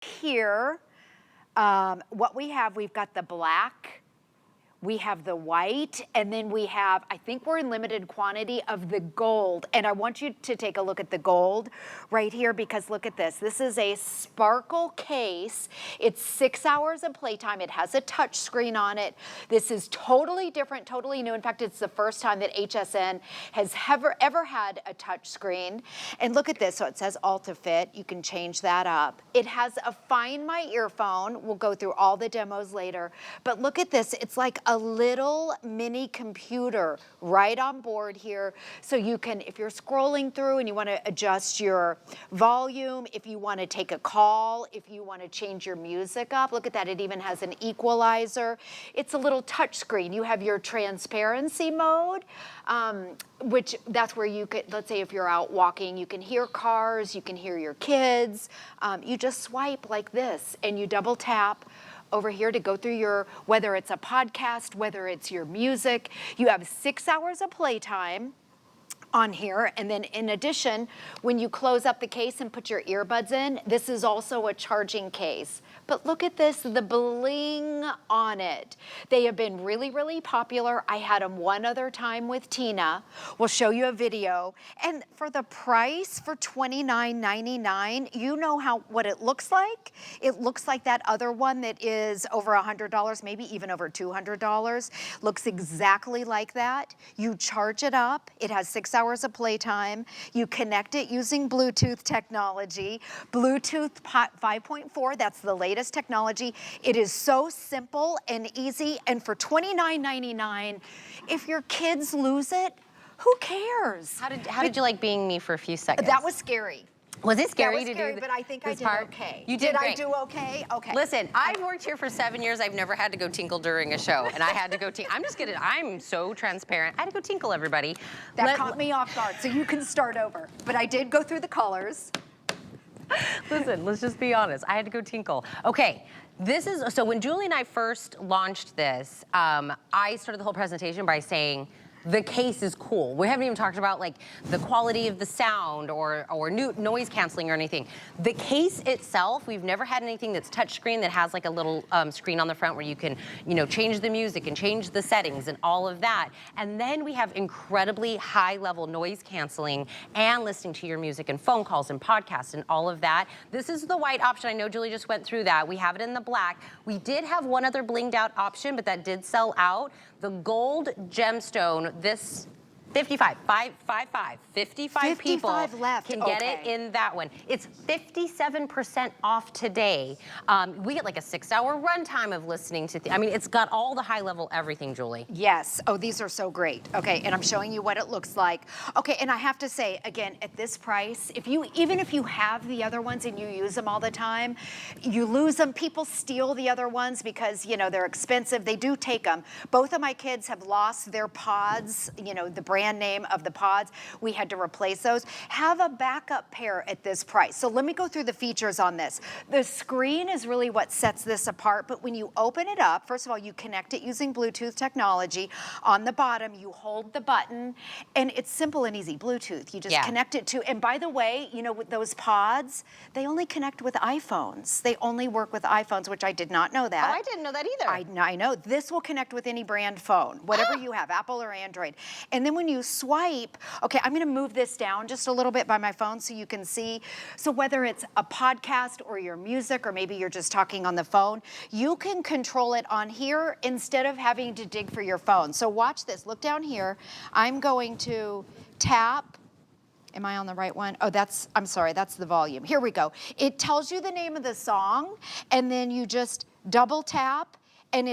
Here, what we've got the black, we have the white, and then we have, I think we're in limited quantity of the gold. And I want you to take a look at the gold right here, because look at this. This is a sparkle case. It's 6 hours of playtime. It has a touch screen on it. This is totally different, totally new. In fact, it's the first time that HSN has ever had a touch screen. And look at this. So it says Altafit. You can change that up. It has a Find My earphone. We'll go through all the demos later. But look at this. It's like a little mini computer right on board here. So you can, if you're scrolling through and you want to adjust your volume, if you want to take a call, if you want to change your music up, look at that. It even has an equalizer. It's a little touch screen. You have your transparency mode, which that's where you could, let's say if you're out walking, you can hear cars, you can hear your kids. You just swipe like this and you double tap over here to go through your, whether it's a podcast, whether it's your music. You have 6 hours of playtime on here. And then in addition, when you close up the case and put your earbuds in, this is also a charging case. But look at this, the bling on it. They have been really, really popular. I had them one other time with Tina. We'll show you a video. And for the price, for $29.99, you know what it looks like? It looks like that other one that is over $100, maybe even over $200. Looks exactly like that. You charge it up. It has 6 hours of playtime. You connect it using Bluetooth technology. Bluetooth 5.4, that's the latest technology. It is so simple and easy, and for $29.99, if your kids lose it, who cares? How did you like being me for a few seconds? That was scary. Was it scary to do but I think I did part? Okay. You did great. I do okay? Okay. Listen, I've worked here for 7 years. I've never had to go tinkle during a show, and I had to go tinkle. I'm just kidding. I'm so transparent. I had to go tinkle, everybody. That caught me off guard, so you can start over. But I did go through the colors. Listen, let's just be honest. I had to go tinkle. Okay. This is, so when Julie and I first launched this, I started the whole presentation by saying, the case is cool. We haven't even talked about like the quality of the sound or new noise canceling or anything. The case itself, we've never had anything that's touchscreen that has like a little screen on the front where you can, change the music and change the settings and all of that. And then we have incredibly high level noise canceling and listening to your music and phone calls and podcasts and all of that. This is the white option. I know Julie just went through that. We have it in the black. We did have one other blinged out option, but that did sell out. The gold gemstone, this 55 people left. Can get it in that one. It's 57% off today. We get like a 6-hour runtime of listening to, I mean, it's got all the high level everything, Julie. Yes. Oh, these are so great. Okay, and I'm showing you what it looks like. Okay, and I have to say, again, at this price, even if you have the other ones and you use them all the time, you lose them. People steal the other ones because, they're expensive. They do take them. Both of my kids have lost their pods, the brand name of the pods. We had to replace those. Have a backup pair at this price. So let me go through the features on this. The screen is really what sets this apart, but when you open it up, first of all, you connect it using Bluetooth technology. On the bottom, you hold the button, and it's simple and easy. Bluetooth, you just connect it to, and by the way, with those pods, they only connect with iPhones. They only work with iPhones, which I did not know that. Oh, I didn't know that either. I know. This will connect with any brand phone, whatever you have, Apple or Android. And then when you swipe, okay, I'm gonna move this down just a little bit by my phone so you can see. So whether it's a podcast or your music, or maybe you're just talking on the phone, you can control it on here instead of having to dig for your phone. So watch this, look down here. I'm going to tap. Am I on the right one? Oh, I'm sorry, that's the volume. Here we go. It tells you the name of the song, and then you just double tap, and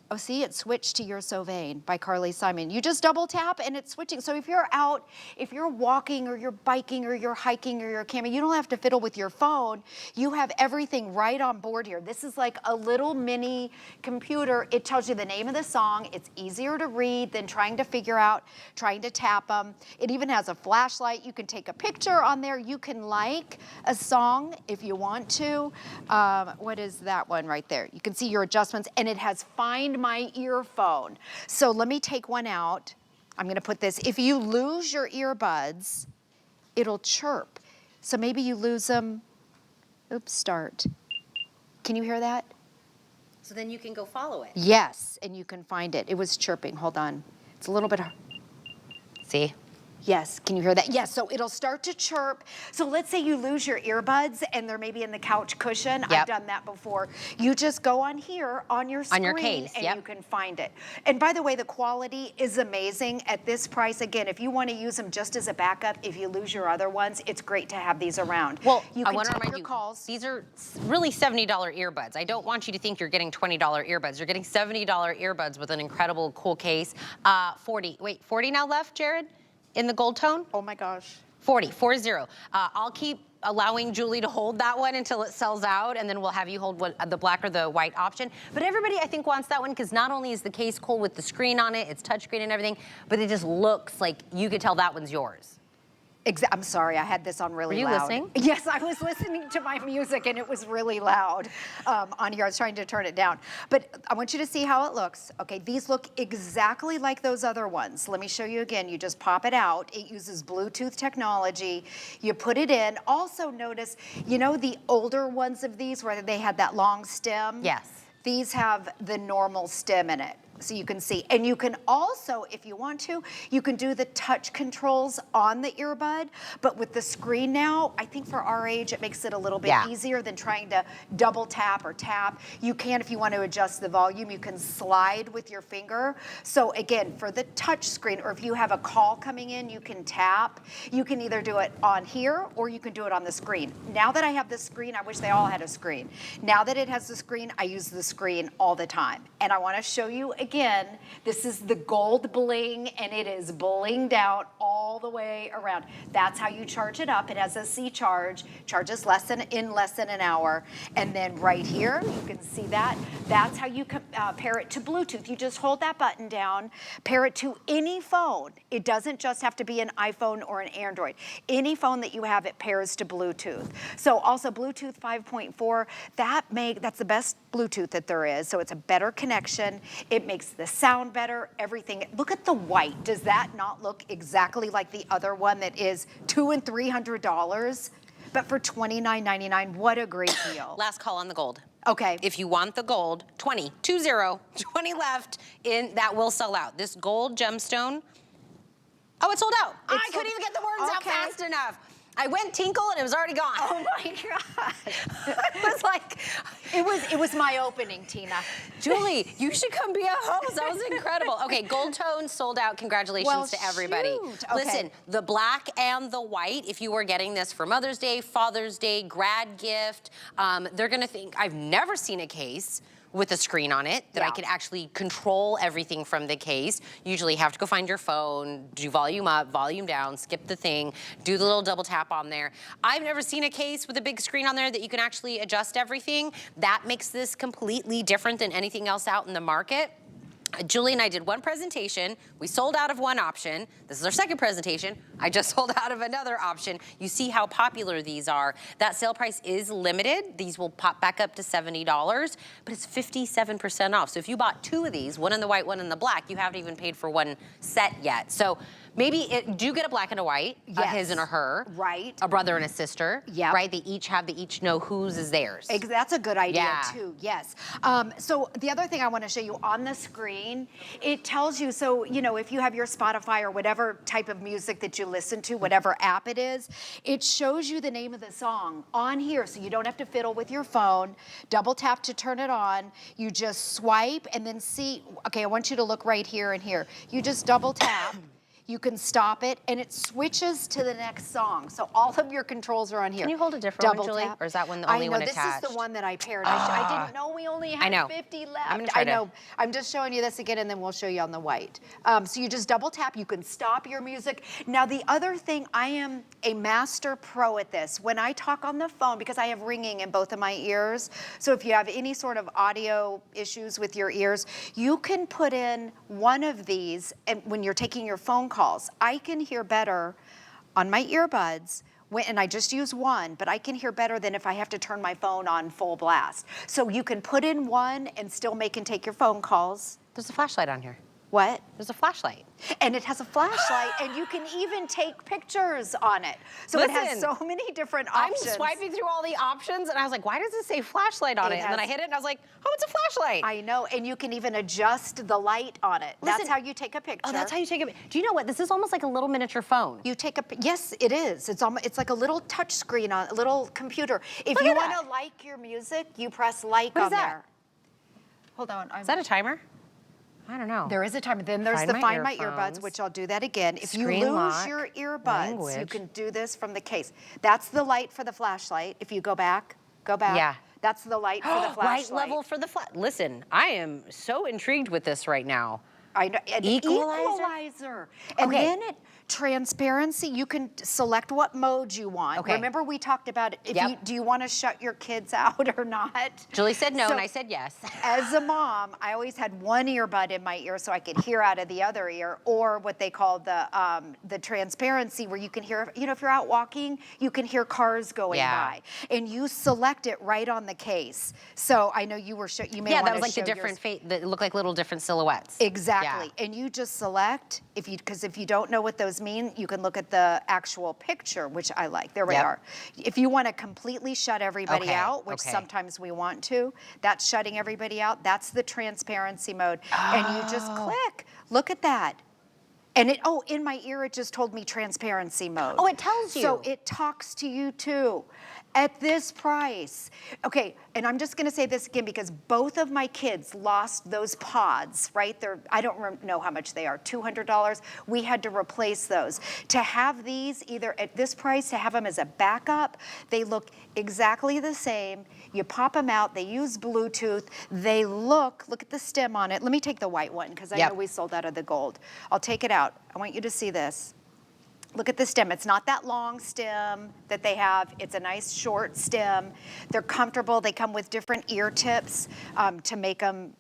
oh, see, it switched to You're So Vain by Carly Simon. You just double tap and it's switching. So if you're out, if you're walking or you're biking or you're hiking or you're camping, you don't have to fiddle with your phone. You have everything right on board here. This is like a little mini computer. It tells you the name of the song. It's easier to read than trying to tap them. It even has a flashlight. You can take a picture on there. You can like a song if you want to. What is that one right there? You can see your adjustments, and it has Find My earphone. So let me take one out. I'm gonna put this. If you lose your earbuds, it'll chirp. So maybe you lose them. Oops, start. Can you hear that? So then you can go follow it. Yes, and you can find it. It was chirping. Hold on. It's a little bit. See? Yes, can you hear that? Yes, so it'll start to chirp. So let's say you lose your earbuds and they're maybe in the couch cushion. Yep. I've done that before. You just go on here on your screen On your case, and yep. you can find it. And by the way, the quality is amazing at this price. Again, if you want to use them just as a backup, if you lose your other ones, it's great to have these around. Well, you I can want to take remind your you, calls. these are really $70 earbuds. I don't want you to think you're getting $20 earbuds. You're getting $70 earbuds with an incredible, cool case. 40 now left, Jared? In the gold tone? Oh my gosh. 40. I'll keep allowing Julie to hold that one until it sells out, and then we'll have you hold the black or the white option. But everybody, I think, wants that one because not only is the case cool with the screen on it, it's touchscreen and everything, but it just looks like you could tell that one's yours. I'm sorry, I had this on really loud. Were you listening? Yes, I was listening to my music and it was really loud on here. I was trying to turn it down. But I want you to see how it looks. Okay, these look exactly like those other ones. Let me show you again. You just pop it out. It uses Bluetooth technology. You put it in. Also notice, you know the older ones of these where they had that long stem? Yes. These have the normal stem in it. So you can see, and you can also, if you want to, you can do the touch controls on the earbud, but with the screen now, I think for our age, it makes it a little bit easier than trying to double tap or tap. You can, if you want to adjust the volume, you can slide with your finger. So again, for the touch screen, or if you have a call coming in, you can tap. You can either do it on here, or you can do it on the screen. Now that I have the screen, I wish they all had a screen. Now that it has the screen, I use the screen all the time. And I want to show you again, this is the gold bling, and it is blinged out all the way around. That's how you charge it up. It has a C charge, charges in less than an hour. And then right here, you can see that. That's how you pair it to Bluetooth. You just hold that button down, pair it to any phone. It doesn't just have to be an iPhone or an Android. Any phone that you have, it pairs to Bluetooth. So also Bluetooth 5.4, that's the best Bluetooth that there is. So it's a better connection. It makes the sound better, everything. Look at the white. Does that not look exactly like the other one that is $200 and $300? But for $29.99, what a great deal. Last call on the gold. Okay. If you want the gold, 20 left, that will sell out. This gold gemstone, oh, it's sold out. I couldn't even get the words out fast enough. I went tinkle and it was already gone. Oh my God. It was like, it was my opening, Tina. Julie, you should come be a host. That was incredible. Okay, gold tone sold out. Congratulations to everybody. Shoot. Okay. Listen, the black and the white, if you were getting this for Mother's Day, Father's Day, grad gift, they're gonna think, I've never seen a case with a screen on it that I could actually control everything from the case. Usually have to go find your phone, do volume up, volume down, skip the thing, do the little double tap on there. I've never seen a case with a big screen on there that you can actually adjust everything. That makes this completely different than anything else out in the market. Julie and I did one presentation. We sold out of one option. This is our second presentation. I just sold out of another option. You see how popular these are. That sale price is limited. These will pop back up to $70, but it's 57% off. So if you bought two of these, one in the white, one in the black, you haven't even paid for one set yet. So maybe do get a black and a white, a his and a her. Right. A brother and a sister. Yep. Right, they each know whose is theirs. That's a good idea too, yes. So the other thing I want to show you on the screen, it tells you, so you know, if you have your Spotify or whatever type of music that you listen to, whatever app it is, it shows you the name of the song on here, so you don't have to fiddle with your phone, double tap to turn it on, you just swipe and then see, okay, I want you to look right here and here. You just double tap. You can stop it, and it switches to the next song. So all of your controls are on here. Can you hold a different one, Julie? Tap. Or is that one the only one attached? I know, this is the one that I paired. I didn't know we only had 50 left. I'm gonna try to. I'm just showing you this again, and then we'll show you on the white. So you just double tap. You can stop your music. Now, the other thing, I am a master pro at this. When I talk on the phone, because I have ringing in both of my ears, so if you have any sort of audio issues with your ears, you can put in one of these, and when you're taking your phone calls, I can hear better on my earbuds, and I just use one, but I can hear better than if I have to turn my phone on full blast. So you can put in one and still make and take your phone calls. There's a flashlight on here. What? There's a flashlight. And it has a flashlight, and you can even take pictures on it. So it has Listen, so many different I'm options. swiping through all the options, and I was like, why does it say flashlight on it? And then I hit it, and I was like, oh, it's a flashlight. I know, and you can even adjust the light on it. Listen, that's how you take a picture. Oh, that's how you take a. Do you know what? This is almost like a little miniature phone. You take a, yes, it is. It's like a little touch screen on a little computer. If Look you at want that. to like your music, you press like What on is that? there. Hold on. Is that a timer? I don't know. There is a timer. Then there's Find the my Find My earphones. Earbuds, which I'll do that again. If you Screen lose lock, your earbuds, you language. can do this from the case. That's the light for the flashlight. If you go back. Yeah. That's the light for the flashlight. Light level for the flash. Listen, I am so intrigued with this right now. I know. An equalizer. And Okay. then transparency, you can select what mode you want. Okay. Remember we talked about it. Yep. Do you want to shut your kids out or not? Julie said no, So, and I said yes. As a mom, I always had one earbud in my ear so I could hear out of the other ear, or what they call the transparency, where you can hear, if you're out walking, you can hear cars going by, and you select it right on the case. So I know you were you may Yeah, want that to was like the show different that looked like little different silhouettes. Exactly, Yeah. and you just select because if you don't know what those mean, you can look at the actual picture, which I like. There we Yep. are. If you want to completely shut everybody Okay, out, which okay. sometimes we want to, that's shutting everybody out. That's the transparency mode, and you just click. Look at that. And in my ear, it just told me transparency mode. Oh, it tells you. So it talks to you too. At this price. Okay, and I'm just gonna say this again because both of my kids lost those pods, right? I don't know how much they are, $200. We had to replace those. To have these either at this price, to have them as a backup, they look exactly the same. You pop them out, they use Bluetooth, they look at the stem on it. Let me take the white one because I know we sold out of the gold. I'll take it out. I want you to see this. Look at the stem. It's not that long stem that they have. It's a nice short stem. They're comfortable. They come with different ear tips to make them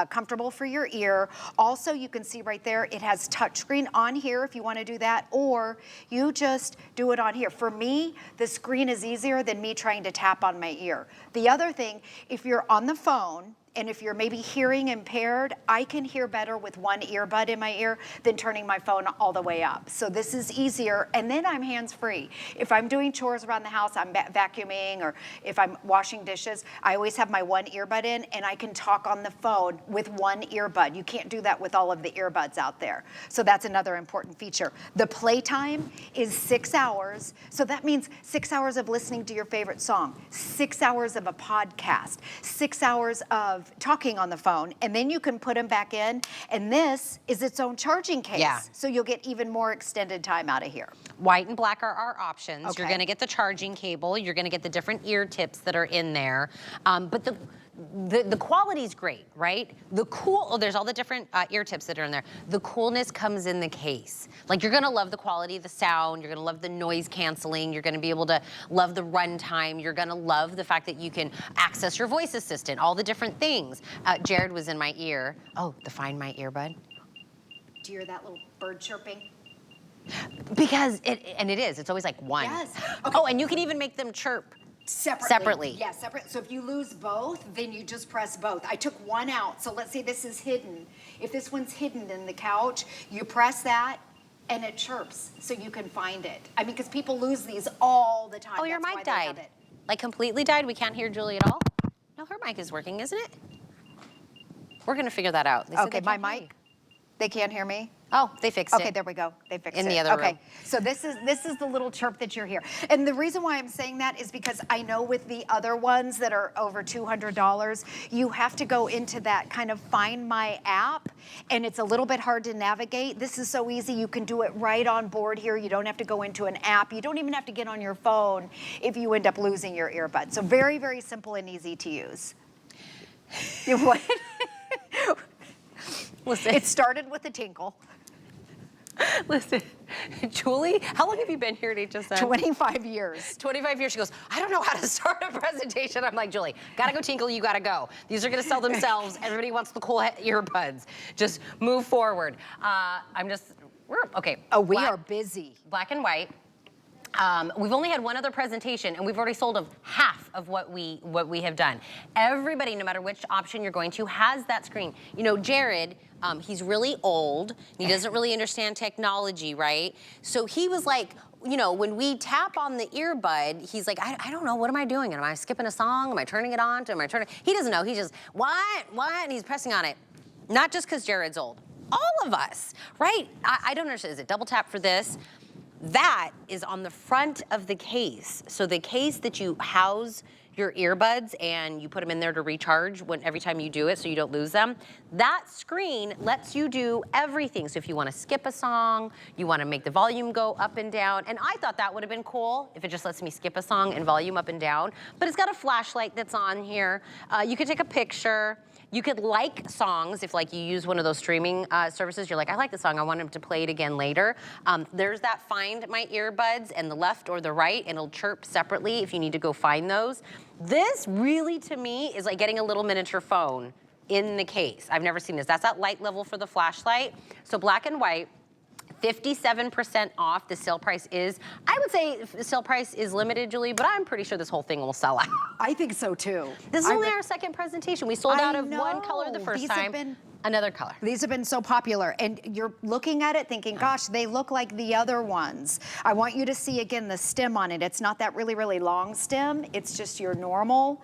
comfortable for your ear. Also, you can see right there, it has touchscreen on here if you want to do that, or you just do it on here. For me, the screen is easier than me trying to tap on my ear. The other thing, if you're on the phone, and if you're maybe hearing impaired, I can hear better with one earbud in my ear than turning my phone all the way up. So this is easier, and then I'm hands-free. If I'm doing chores around the house, I'm vacuuming, or if I'm washing dishes, I always have my one earbud in, and I can talk on the phone with one earbud. You can't do that with all of the earbuds out there. So that's another important feature. The playtime is 6 hours, so that means 6 hours of listening to your favorite song, 6 hours of a podcast, 6 hours of talking on the phone, and then you can put them back in, and this is its own charging case. Yeah. So you'll get even more extended time out of here. White and black are our options. Okay. You're gonna get the charging cable, you're gonna get the different ear tips that are in there, but the quality's great, right? There's all the different ear tips that are in there. The coolness comes in the case. Like, you're gonna love the quality of the sound, you're gonna love the noise canceling, you're gonna be able to love the runtime, you're gonna love the fact that you can access your voice assistant, all the different things. Jared was in my ear. Oh, the Find My Earbud. Do you hear that little bird chirping? Because it's always like one. Yes. Okay. Oh, and you can even make them chirp. Separately. Yeah, separate. So if you lose both, then you just press both. I took one out, so let's say this is hidden. If this one's hidden in the couch, you press that, and it chirps, so you can find it. I mean, because people lose these all the time. Oh, your That's mic why they have died. it. Like, completely died? We can't hear Julie at all? No, her mic is working, isn't it? We're gonna figure that out. They said Okay, they my can't hear mic, they can't hear me? Oh, they fixed it. Okay, there we go. They fixed it. In the other room. Okay, so this is the little chirp that you're here. And the reason why I'm saying that is because I know with the other ones that are over $200, you have to go into that kind of Find My app, and it's a little bit hard to navigate. This is so easy. You can do it right on board here. You don't have to go into an app. You don't even have to get on your phone if you end up losing your earbud. So very, very simple and easy to use. What? Listen. It started with a tinkle. Listen, Julie, how long have you been here at HSN? 25 years. 25 years. She goes, I don't know how to start a presentation. I'm like, Julie, gotta go tinkle, you gotta go. These are gonna sell themselves. Everybody wants the cool earbuds. Just move forward. Okay. Oh, we are busy. Black and white. We've only had one other presentation, and we've already sold half of what we have done. Everybody, no matter which option you're going to, has that screen. You know, Jared, he's really old. He doesn't really understand technology, right? So he was like, you know, when we tap on the earbud, he's like, I don't know, what am I doing? Am I skipping a song? Am I turning it on? Am I turning? He doesn't know. He just, what? And he's pressing on it. Not just because Jared's old. All of us, right? I don't understand. Is it double tap for this? That is on the front of the case. So the case that you house your earbuds and you put them in there to recharge every time you do it so you don't lose them, that screen lets you do everything. So if you want to skip a song, you want to make the volume go up and down, and I thought that would have been cool if it just lets me skip a song and volume up and down, but it's got a flashlight that's on here. You could take a picture. You could like songs if like you use one of those streaming services. You're like, I like the song, I want him to play it again later. There's that find my earbuds and the left or the right, and it'll chirp separately if you need to go find those. This really, to me, is like getting a little miniature phone in the case. I've never seen this. That's that light level for the flashlight. So black and white. 57% off the sale price is. I would say the sale price is limited, Julie, but I'm pretty sure this whole thing will sell out. I think so too. This is only our second presentation. We sold out of one color the first time. Another color. These have been so popular, and you're looking at it thinking, gosh, they look like the other ones. I want you to see again the stem on it. It's not that really, really long stem. It's just your normal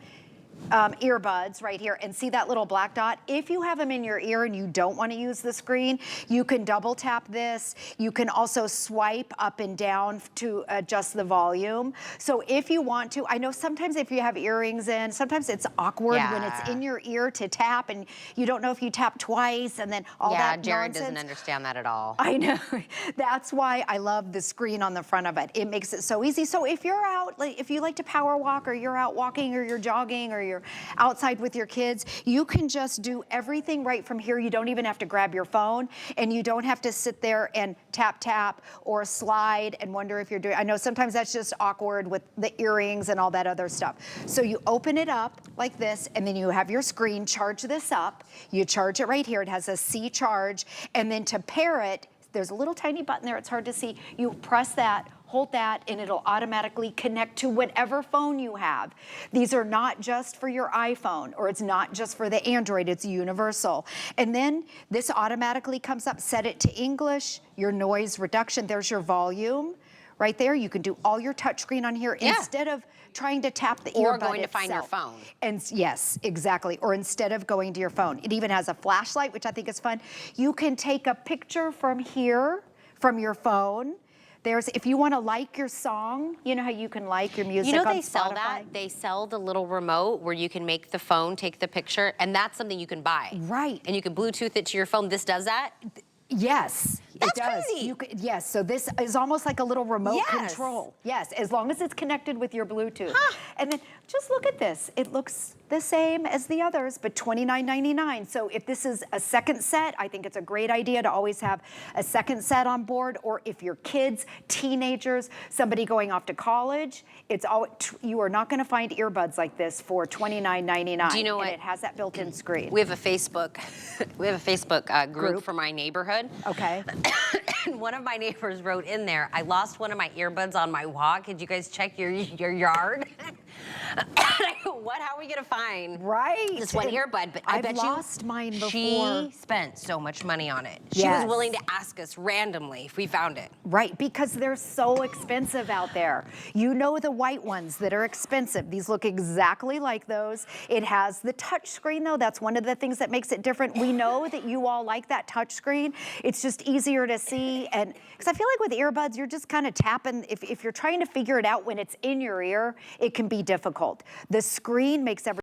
earbuds right here, and see that little black dot? If you have them in your ear and you don't want to use the screen, you can double tap this. You can also swipe up and down to adjust the volume. So if you want to, I know sometimes if you have earrings in, sometimes it's awkward when it's in your ear to tap, and you don't know if you tap twice and then all that Jared nonsense. doesn't understand that at all. I know. That's why I love the screen on the front of it. It makes it so easy. So if you're out, like if you like to power walk, or you're out walking, or you're jogging, or you're outside with your kids, you can just do everything right from here. You don't even have to grab your phone, and you don't have to sit there and tap or slide and wonder if you're doing. I know sometimes that's just awkward with the earrings and all that other stuff. So you open it up like this, and then you have your screen. Charge this up. You charge it right here. It has a C charge, and then to pair it, there's a little tiny button there. It's hard to see. You press that, hold that, and it'll automatically connect to whatever phone you have. These are not just for your iPhone, or it's not just for the Android, it's universal. And then this automatically comes up. Set it to English, your noise reduction. There's your volume right there. You can do all your touchscreen on here instead of trying to tap the earbud or going to find your phone. And yes, exactly. Or instead of going to your phone. It even has a flashlight, which I think is fun. You can take a picture from here, from your phone. If you want to like your song, you know how you can like your music on Spotify? You know they sell that? They sell the little remote where you can make the phone take the picture, and that's something you can buy. Right. And you can Bluetooth it to your phone. This does that? Yes, That's it does. crazy. Yes, so this is almost like a little remote control. Yes, as long as it's connected with your Bluetooth. And then just look at this. It looks the same as the others, but $29.99. So if this is a second set, I think it's a great idea to always have a second set on board. Or if your kids, teenagers, somebody going off to college, you are not going to find earbuds like this for $29.99. Do you know what? And it has that built-in screen. We have a Facebook, group for my neighborhood. Okay. And one of my neighbors wrote in there, I lost one of my earbuds on my walk. Could you guys check your yard? I go, what? How are we gonna find this one earbud? But I bet you lost mine before. She spent so much money on it. She was willing to ask us randomly if we found it. Right, because they're so expensive out there. You know the white ones that are expensive. These look exactly like those. It has the touch screen though. That's one of the things that makes it different. We know that you all like that touch screen. It's just easier to see, and because I feel like with earbuds, you're just kind of tapping. If you're trying to figure it out when it's in your ear, it can be difficult. The screen makes everything